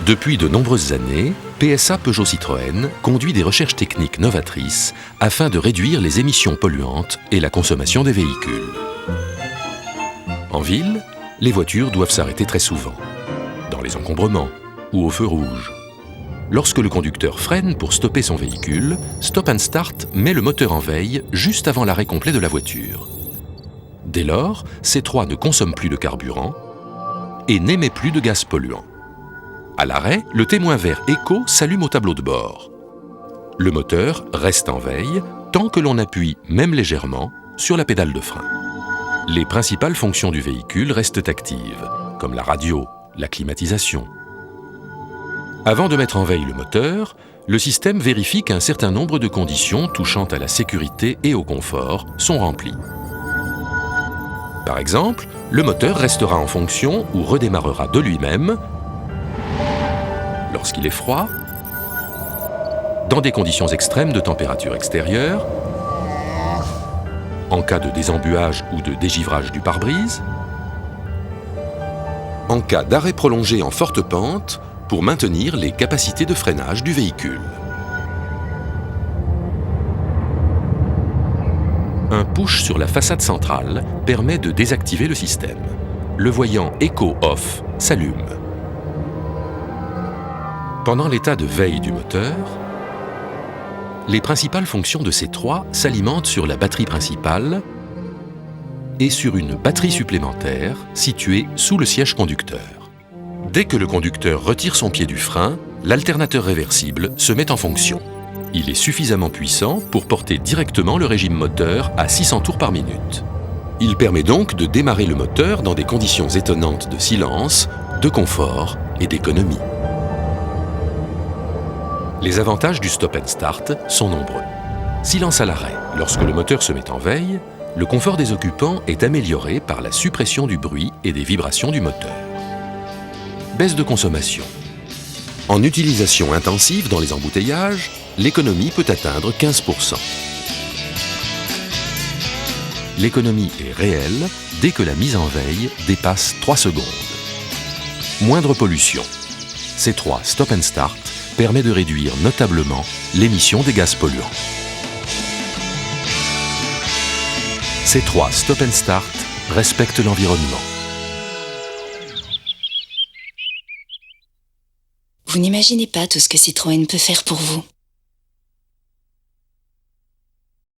Depuis de nombreuses années, PSA Peugeot Citroën conduit des recherches techniques novatrices afin de réduire les émissions polluantes et la consommation des véhicules. En ville, les voitures doivent s'arrêter très souvent, dans les encombrements ou au feu rouge. Lorsque le conducteur freine pour stopper son véhicule, Stop and Start met le moteur en veille juste avant l'arrêt complet de la voiture. Dès lors, C3 ne consomme plus de carburant et n'émet plus de gaz polluants. À l'arrêt, le témoin vert Eco s'allume au tableau de bord. Le moteur reste en veille tant que l'on appuie, même légèrement, sur la pédale de frein. Les principales fonctions du véhicule restent actives, comme la radio, la climatisation. Avant de mettre en veille le moteur, le système vérifie qu'un certain nombre de conditions touchant à la sécurité et au confort sont remplies. Par exemple, le moteur restera en fonction ou redémarrera de lui-même lorsqu'il est froid, dans des conditions extrêmes de température extérieure, en cas de désembuage ou de dégivrage du pare-brise, en cas d'arrêt prolongé en forte pente pour maintenir les capacités de freinage du véhicule. Un push sur la façade centrale permet de désactiver le système. Le voyant Eco Off s'allume. Pendant l'état de veille du moteur, les principales fonctions de C3 s'alimentent sur la batterie principale et sur une batterie supplémentaire située sous le siège conducteur. Dès que le conducteur retire son pied du frein, l'alternateur réversible se met en fonction. Il est suffisamment puissant pour porter directement le régime moteur à 600 tours par minute. Il permet donc de démarrer le moteur dans des conditions étonnantes de silence, de confort et d'économie. Les avantages du Stop and Start sont nombreux. Silence à l'arrêt. Lorsque le moteur se met en veille, le confort des occupants est amélioré par la suppression du bruit et des vibrations du moteur. Baisse de consommation. En utilisation intensive dans les embouteillages, l'économie peut atteindre 15%. L'économie est réelle dès que la mise en veille dépasse 3 secondes. Moindre pollution. C3 Stop and Start permet de réduire notablement l'émission des gaz polluants. C3 Stop and Start respecte l'environnement. Vous n'imaginez pas tout ce que Citroën peut faire pour vous.